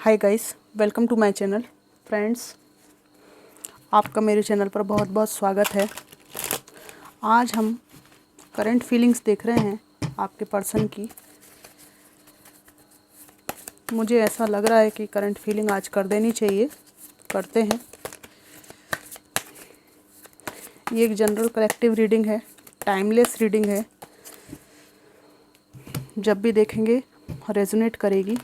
Hi guys, welcome to my channel. Friends, आपका मेरे channel पर बहुत बहुत स्वागत है। आज हम करंट फीलिंग्स देख रहे हैं आपके पर्सन की। मुझे ऐसा लग रहा है कि करंट फीलिंग आज कर देनी चाहिए, करते हैं। ये एक जनरल कलेक्टिव रीडिंग है, टाइमलेस रीडिंग है। जब भी देखेंगे रेजोनेट करेगी।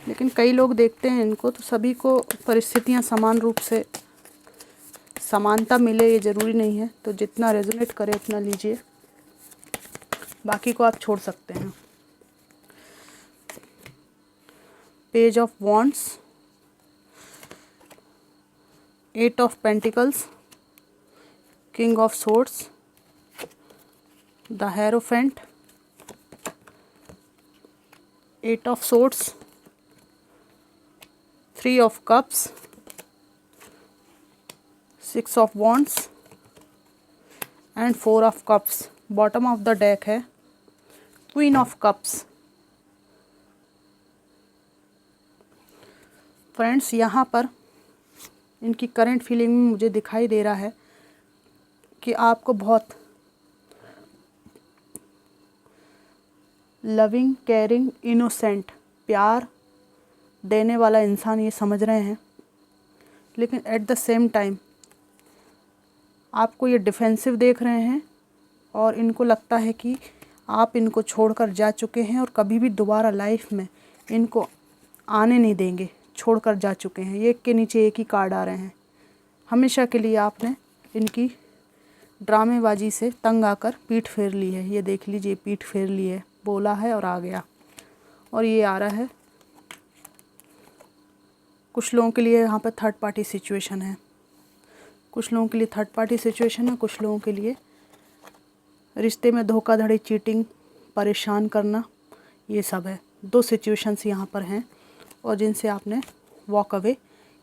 लेकिन कई लोग देखते हैं इनको तो सभी को परिस्थितियां समान रूप से समानता मिले ये ज़रूरी नहीं है। तो जितना रेजोनेट करे उतना लीजिए, बाकी को आप छोड़ सकते हैं। Page of wands, 8 of pentacles, king of swords, the hierophant, 8 of swords, 3 of cups, 6 of wands and 4 of cups. Bottom of the deck है क्वीन ऑफ कप्स। फ्रेंड्स, यहाँ पर इनकी करंट फीलिंग में मुझे दिखाई दे रहा है कि आपको बहुत लविंग, केयरिंग, इनोसेंट, प्यार देने वाला इंसान ये समझ रहे हैं। लेकिन एट द सेम टाइम आपको ये डिफेंसिव देख रहे हैं और इनको लगता है कि आप इनको छोड़कर जा चुके हैं और कभी भी दोबारा लाइफ में इनको आने नहीं देंगे, छोड़कर जा चुके हैं। ये एक के नीचे एक ही कार्ड आ रहे हैं। हमेशा के लिए आपने इनकी ड्रामेबाजी से तंग आकर पीठ फेर ली है। ये देख लीजिए, पीठ फेर ली है, बोला है और आ गया। और ये आ रहा है, कुछ लोगों के लिए यहाँ पर थर्ड पार्टी सिचुएशन है। कुछ लोगों के लिए थर्ड पार्टी सिचुएशन है, कुछ लोगों के लिए रिश्ते में धोखाधड़ी, चीटिंग, परेशान करना, ये सब है। 2 सिचुएशंस यहाँ पर हैं और जिनसे आपने वॉक अवे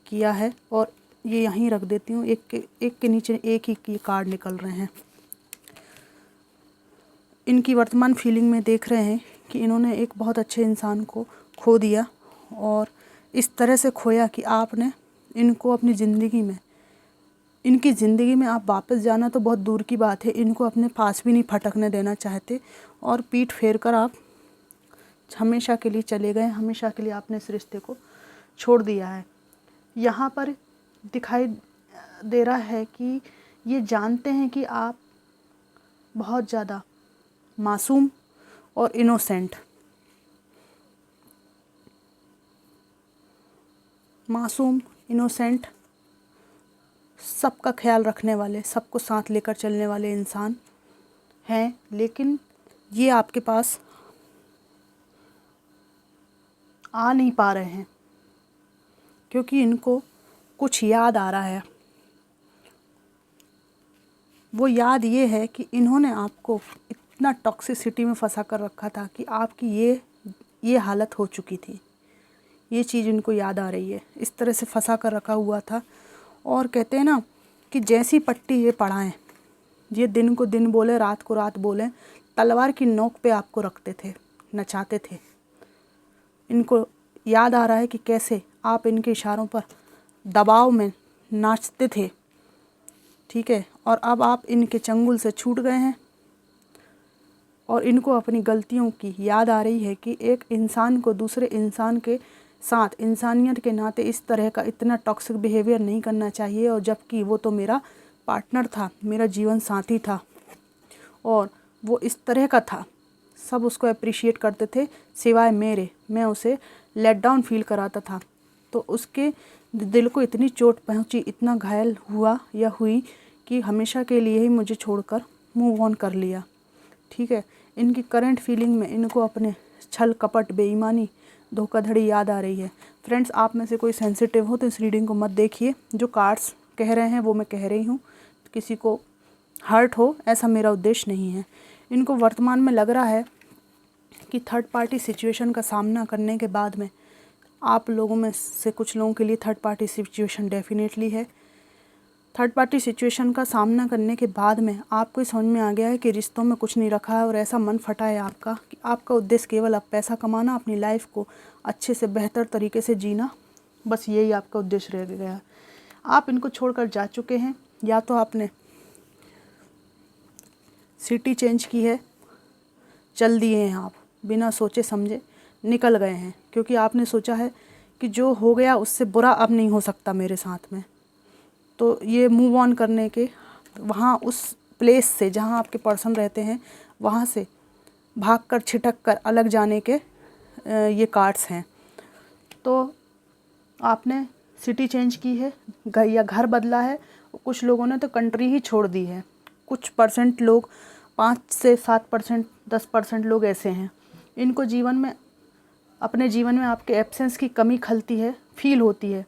किया है। और ये यहीं रख देती हूँ। एक के नीचे एक ही कार्ड निकल रहे हैं। इनकी वर्तमान फीलिंग में देख रहे हैं कि इन्होंने एक बहुत अच्छे इंसान को खो दिया और इस तरह से खोया कि आपने इनको अपनी ज़िंदगी में, इनकी ज़िंदगी में आप वापस जाना तो बहुत दूर की बात है, इनको अपने पास भी नहीं फटकने देना चाहते और पीठ फेर कर आप हमेशा के लिए चले गए। हमेशा के लिए आपने इस रिश्ते को छोड़ दिया है। यहाँ पर दिखाई दे रहा है कि ये जानते हैं कि आप बहुत ज़्यादा मासूम और इनोसेंट, मासूम, इनोसेंट, सबका ख्याल रखने वाले, सबको साथ लेकर चलने वाले इंसान हैं। लेकिन ये आपके पास आ नहीं पा रहे हैं क्योंकि इनको कुछ याद आ रहा है। वो याद ये है कि इन्होंने आपको इतना टॉक्सिसिटी में फंसा कर रखा था कि आपकी ये हालत हो चुकी थी। ये चीज़ इनको याद आ रही है। इस तरह से फंसा कर रखा हुआ था। और कहते हैं ना कि जैसी पट्टी ये पढ़ाएं, ये दिन को दिन बोले, रात को रात बोले, तलवार की नोक पे आपको रखते थे, नचाते थे। इनको याद आ रहा है कि कैसे आप इनके इशारों पर दबाव में नाचते थे, ठीक है। और अब आप इनके चंगुल से छूट गए हैं और इनको अपनी गलतियों की याद आ रही है कि एक इंसान को दूसरे इंसान के साथ इंसानियत के नाते इस तरह का इतना टॉक्सिक बिहेवियर नहीं करना चाहिए। और जबकि वो तो मेरा पार्टनर था, मेरा जीवन साथी था और वो इस तरह का था, सब उसको अप्रिशिएट करते थे सिवाय मेरे। मैं उसे लेट डाउन फील कराता था तो उसके दिल को इतनी चोट पहुंची, इतना घायल हुआ या हुई कि हमेशा के लिए ही मुझे छोड़कर मूव ऑन कर लिया, ठीक है। इनकी करंट फीलिंग में इनको अपने छल, कपट, बेईमानी, धोखाधड़ी याद आ रही है। फ्रेंड्स, आप में से कोई सेंसिटिव हो तो इस रीडिंग को मत देखिए। जो कार्ड्स कह रहे हैं वो मैं कह रही हूँ, किसी को हर्ट हो ऐसा मेरा उद्देश्य नहीं है। इनको वर्तमान में लग रहा है कि थर्ड पार्टी सिचुएशन का सामना करने के बाद में आप लोगों में से कुछ लोगों के लिए थर्ड पार्टी सिचुएशन डेफिनेटली है। थर्ड पार्टी सिचुएशन का सामना करने के बाद में आपको समझ में आ गया है कि रिश्तों में कुछ नहीं रखा है और ऐसा मन फटा है आपका कि आपका उद्देश्य केवल अब पैसा कमाना, अपनी लाइफ को अच्छे से बेहतर तरीके से जीना, बस यही आपका उद्देश्य रह गया है। आप इनको छोड़कर जा चुके हैं, या तो आपने सिटी चेंज की है, चल दिए हैं आप, बिना सोचे समझे निकल गए हैं, क्योंकि आपने सोचा है कि जो हो गया उससे बुरा अब नहीं हो सकता मेरे साथ में। तो ये मूव ऑन करने के, वहाँ उस प्लेस से जहाँ आपके पर्सन रहते हैं वहाँ से भागकर छिटक कर अलग जाने के ये कार्ड्स हैं। तो आपने सिटी चेंज की है या घर बदला है, कुछ लोगों ने तो कंट्री ही छोड़ दी है। कुछ परसेंट लोग, 5 से 7%, 10% लोग ऐसे हैं, इनको जीवन में, अपने जीवन में आपके एब्सेंस की कमी खलती है, फील होती है।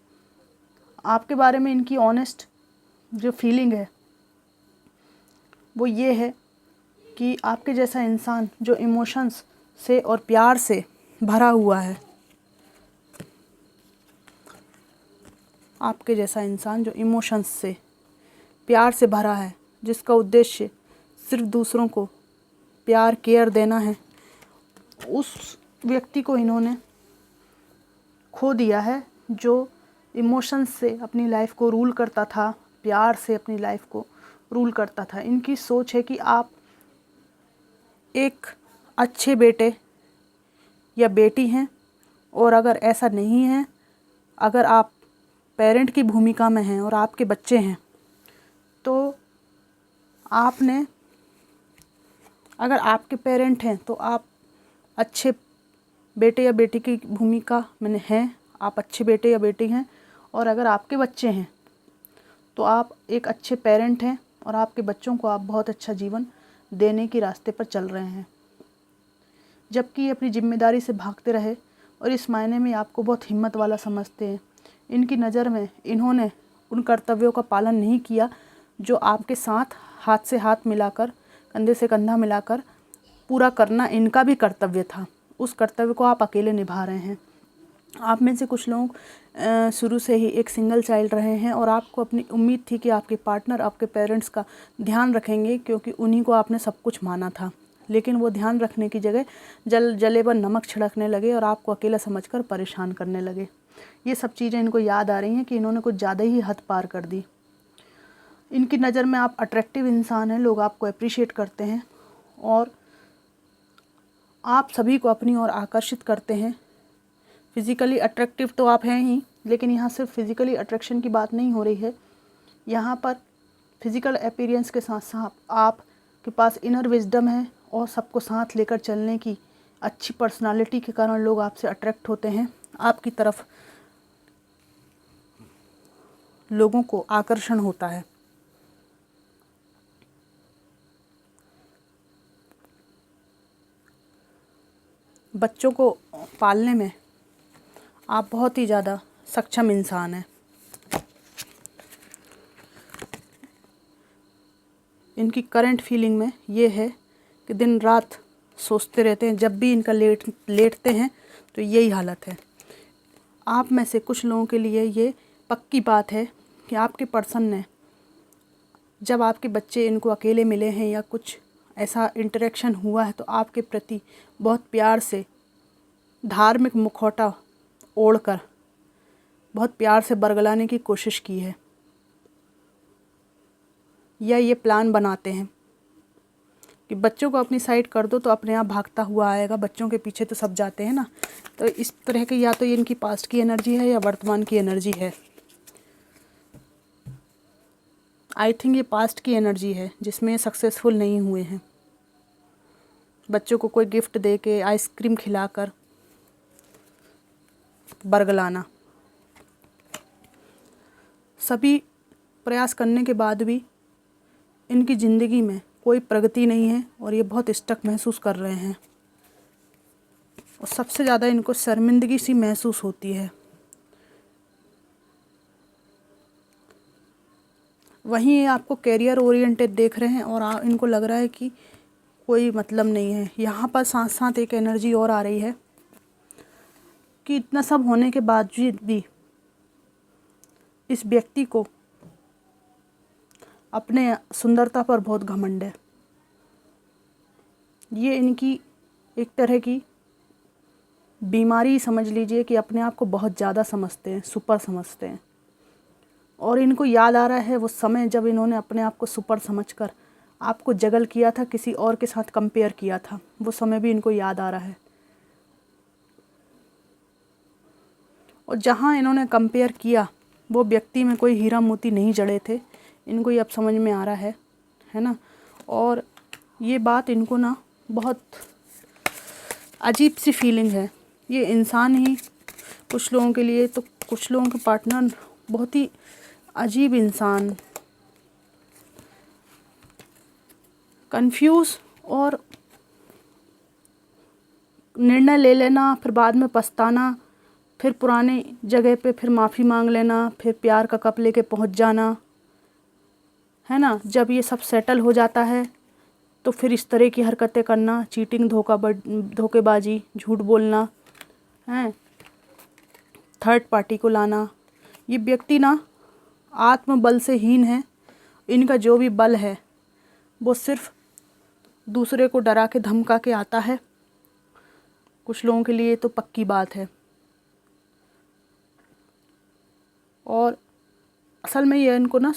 आपके बारे में इनकी ऑनेस्ट जो फीलिंग है वो ये है कि आपके जैसा इंसान जो इमोशंस से और प्यार से भरा हुआ है, आपके जैसा इंसान जो इमोशंस से, प्यार से भरा है, जिसका उद्देश्य सिर्फ दूसरों को प्यार, केयर देना है, उस व्यक्ति को इन्होंने खो दिया है, जो इमोशंस से अपनी लाइफ को रूल करता था, प्यार से अपनी लाइफ को रूल करता था। इनकी सोच है कि आप एक अच्छे बेटे या बेटी हैं, और अगर ऐसा नहीं है, अगर आप पेरेंट की भूमिका में हैं और आपके बच्चे हैं, तो आपने, अगर आपके पेरेंट हैं तो आप अच्छे बेटे या बेटी की भूमिका में हैं, आप अच्छे बेटे या बेटी हैं, और अगर आपके बच्चे हैं तो आप एक अच्छे पेरेंट हैं और आपके बच्चों को आप बहुत अच्छा जीवन देने के रास्ते पर चल रहे हैं। जबकि ये अपनी जिम्मेदारी से भागते रहे और इस मायने में आपको बहुत हिम्मत वाला समझते हैं। इनकी नज़र में इन्होंने उन कर्तव्यों का पालन नहीं किया जो आपके साथ हाथ से हाथ मिलाकर, कंधे से कंधा मिलाकर पूरा करना इनका भी कर्तव्य था। उस कर्तव्य को आप अकेले निभा रहे हैं। आप में से कुछ लोग शुरू से ही एक सिंगल चाइल्ड रहे हैं और आपको अपनी उम्मीद थी कि आपके पार्टनर आपके पेरेंट्स का ध्यान रखेंगे, क्योंकि उन्हीं को आपने सब कुछ माना था। लेकिन वो ध्यान रखने की जगह जले पर नमक छिड़कने लगे और आपको अकेला समझकर परेशान करने लगे। ये सब चीज़ें इनको याद आ रही हैं कि इन्होंने कुछ ज़्यादा ही हद पार कर दी। इनकी नज़र में आप अट्रैक्टिव इंसान हैं, लोग आपको अप्रिशिएट करते हैं और आप सभी को अपनी ओर आकर्षित करते हैं। फिज़िकली अट्रैक्टिव तो आप हैं ही, लेकिन यहाँ सिर्फ फिज़िकली अट्रैक्शन की बात नहीं हो रही है। यहाँ पर फिज़िकल अपीयरेंस के साथ साथ आपके पास इनर विजडम है और सबको साथ लेकर चलने की अच्छी पर्सनालिटी के कारण लोग आपसे अट्रैक्ट होते हैं। आपकी तरफ लोगों को आकर्षण होता है। बच्चों को पालने में आप बहुत ही ज़्यादा सक्षम इंसान हैं। इनकी करंट फीलिंग में ये है कि दिन रात सोचते रहते हैं, जब भी इनका लेटते हैं तो यही हालत है। आप में से कुछ लोगों के लिए ये पक्की बात है कि आपके पर्सन ने, जब आपके बच्चे इनको अकेले मिले हैं या कुछ ऐसा इंटरेक्शन हुआ है, तो आपके प्रति बहुत प्यार से धार्मिक मुखौटा ओढ़कर बहुत प्यार से बरगलाने की कोशिश की है, या ये प्लान बनाते हैं कि बच्चों को अपनी साइड कर दो तो अपने आप भागता हुआ आएगा, बच्चों के पीछे तो सब जाते हैं ना। तो इस तरह की या तो ये इनकी पास्ट की एनर्जी है या वर्तमान की एनर्जी है। आई थिंक ये पास्ट की एनर्जी है जिसमें सक्सेसफुल नहीं हुए हैं। बच्चों को कोई गिफ्ट दे के, आइसक्रीम खिलाकर बरगलाना। सभी प्रयास करने के बाद भी इनकी ज़िंदगी में कोई प्रगति नहीं है और ये बहुत स्टक महसूस कर रहे हैं और सबसे ज़्यादा इनको शर्मिंदगी सी महसूस होती है। वहीं ये आपको कैरियर ओरिएंटेड देख रहे हैं और इनको लग रहा है कि कोई मतलब नहीं है। यहाँ पर साथ साथ एक एनर्जी और आ रही है कि इतना सब होने के बावजूद भी इस व्यक्ति को अपने सुंदरता पर बहुत घमंड है। ये इनकी एक तरह की बीमारी समझ लीजिए कि अपने आप को बहुत ज़्यादा समझते हैं, सुपर समझते हैं। और इनको याद आ रहा है वो समय जब इन्होंने अपने आप को सुपर समझकर आपको जगल किया था, किसी और के साथ कंपेयर किया था, वो समय भी इनको याद आ रहा है। और जहाँ इन्होंने कंपेयर किया वो व्यक्ति में कोई हीरा मोती नहीं जड़े थे, इनको ये अब समझ में आ रहा है ना। और ये बात इनको ना बहुत अजीब सी फीलिंग है। ये इंसान ही कुछ लोगों के लिए, तो कुछ लोगों के पार्टनर बहुत ही अजीब इंसान, कंफ्यूज और निर्णय ले लेना, फिर बाद में पछताना, फिर पुराने जगह पे फिर माफ़ी मांग लेना, फिर प्यार का कप लेके पहुंच जाना, है ना। जब ये सब सेटल हो जाता है तो फिर इस तरह की हरकतें करना, चीटिंग, धोखेबाजी, झूठ बोलना, हैं, थर्ड पार्टी को लाना। ये व्यक्ति ना आत्मबल से हीन है। इनका जो भी बल है वो सिर्फ दूसरे को डरा के धमका के आता है। कुछ लोगों के लिए तो पक्की बात है। और असल में ये इनको ना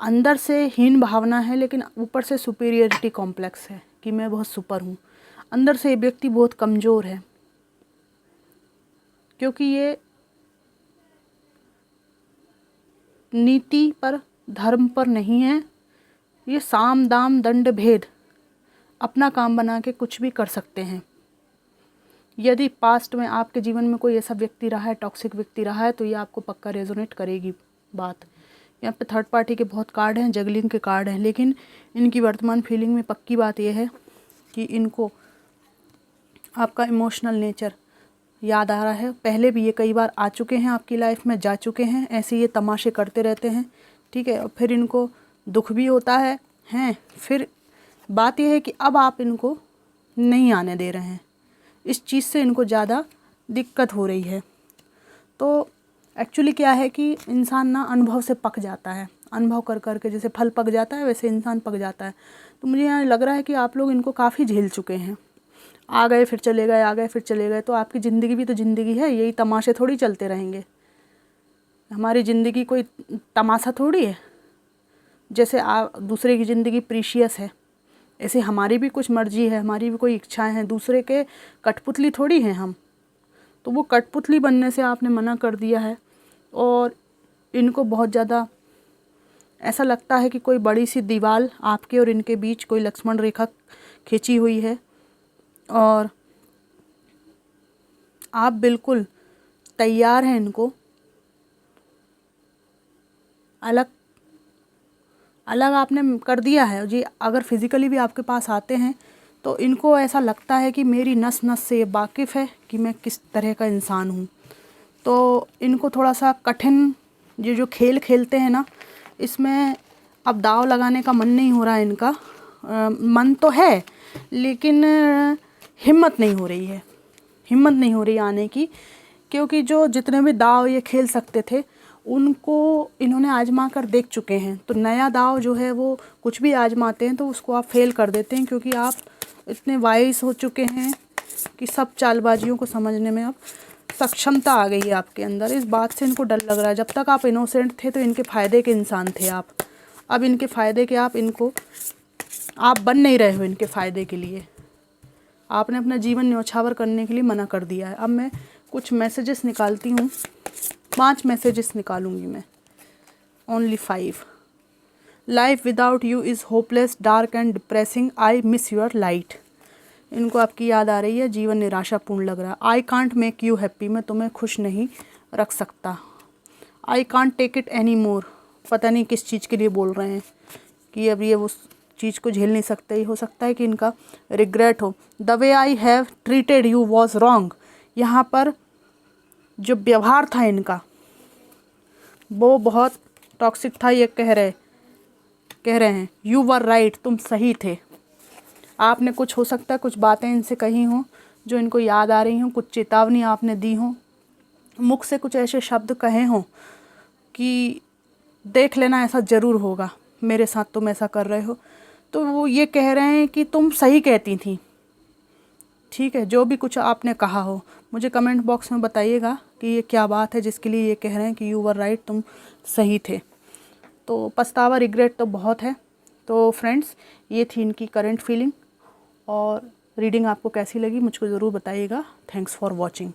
अंदर से हीन भावना है, लेकिन ऊपर से सुपीरियरिटी कॉम्प्लेक्स है कि मैं बहुत सुपर हूँ। अंदर से ये व्यक्ति बहुत कमज़ोर है, क्योंकि ये नीति पर, धर्म पर नहीं है। ये साम दाम दंड भेद अपना काम बना के कुछ भी कर सकते हैं। यदि पास्ट में आपके जीवन में कोई ऐसा व्यक्ति रहा है, टॉक्सिक व्यक्ति रहा है, तो ये आपको पक्का रेजोनेट करेगी बात। यहाँ पे थर्ड पार्टी के बहुत कार्ड हैं, जगलिंग के कार्ड हैं, लेकिन इनकी वर्तमान फीलिंग में पक्की बात यह है कि इनको आपका इमोशनल नेचर याद आ रहा है। पहले भी ये कई बार आ चुके हैं, आपकी लाइफ में जा चुके हैं, ऐसे ये तमाशे करते रहते हैं, ठीक है। और फिर इनको दुख भी होता है, हैं। फिर बात यह है कि अब आप इनको नहीं आने दे रहे हैं, इस चीज़ से इनको ज़्यादा दिक्कत हो रही है। तो एक्चुअली क्या है कि इंसान ना अनुभव से पक जाता है, अनुभव कर कर के जैसे फल पक जाता है वैसे इंसान पक जाता है। तो मुझे यहाँ लग रहा है कि आप लोग इनको काफ़ी झेल चुके हैं। आ गए फिर चले गए, आ गए फिर चले गए। तो आपकी ज़िंदगी भी तो ज़िंदगी है, यही तमाशे थोड़ी चलते रहेंगे। हमारी ज़िंदगी कोई तमाशा थोड़ी है। जैसे दूसरे की ज़िंदगी प्रीशियस है, ऐसे हमारी भी कुछ मर्जी है, हमारी भी कोई इच्छाएं हैं। दूसरे के कठपुतली थोड़ी हैं हम। तो वो कठपुतली बनने से आपने मना कर दिया है। और इनको बहुत ज़्यादा ऐसा लगता है कि कोई बड़ी सी दीवार आपके और इनके बीच, कोई लक्ष्मण रेखा खींची हुई है, और आप बिल्कुल तैयार हैं इनको अलग अलग आपने कर दिया है जी। अगर फिज़िकली भी आपके पास आते हैं तो इनको ऐसा लगता है कि मेरी नस नस से ये वाकिफ़ है कि मैं किस तरह का इंसान हूँ। तो इनको थोड़ा सा कठिन ये जो खेल खेलते हैं ना, इसमें अब दाव लगाने का मन नहीं हो रहा है इनका। मन तो है, लेकिन हिम्मत नहीं हो रही है, हिम्मत नहीं हो रही आने की। क्योंकि जो जितने भी दाव ये खेल सकते थे उनको इन्होंने आजमा कर देख चुके हैं। तो नया दाव जो है वो कुछ भी आजमाते हैं तो उसको आप फेल कर देते हैं, क्योंकि आप इतने वाइज हो चुके हैं कि सब चालबाजियों को समझने में अब सक्षमता आ गई है आपके अंदर। इस बात से इनको डर लग रहा है। जब तक आप इनोसेंट थे तो इनके फ़ायदे के इंसान थे आप, अब इनके फ़ायदे के आप बन नहीं रहे हो इनके फ़ायदे के लिए। आपने अपना जीवन न्यौछावर करने के लिए मना कर दिया है। अब मैं कुछ मैसेजेस निकालती हूँ, 5 मैसेजेस निकालूंगी मैं, only 5। Life without you is hopeless, dark and depressing, I miss your light. इनको आपकी याद आ रही है, जीवन निराशापूर्ण लग रहा है। I can't make you happy, मैं तुम्हें खुश नहीं रख सकता। I can't take it any more, पता नहीं किस चीज़ के लिए बोल रहे हैं कि अब ये उस चीज़ को झेल नहीं सकते। ही हो सकता है कि इनका रिग्रेट हो। The way I have treated you was wrong, यहाँ पर जो व्यवहार था इनका वो बहुत टॉक्सिक था। ये कह रहे हैं यू वर राइट, तुम सही थे। आपने कुछ हो सकता है कुछ बातें इनसे कही हों जो इनको याद आ रही हों, कुछ चेतावनी आपने दी हो, मुख से कुछ ऐसे शब्द कहे हों कि देख लेना ऐसा ज़रूर होगा, मेरे साथ तुम ऐसा कर रहे हो। तो वो ये कह रहे हैं कि तुम सही कहती थी। ठीक है, जो भी कुछ आपने कहा हो मुझे कमेंट बॉक्स में बताइएगा कि ये क्या बात है जिसके लिए ये कह रहे हैं कि यू वर राइट, तुम सही थे। तो पछतावा, रिग्रेट तो बहुत है। तो फ्रेंड्स, ये थी इनकी करंट फीलिंग, और रीडिंग आपको कैसी लगी मुझको ज़रूर बताइएगा। Thanks for watching.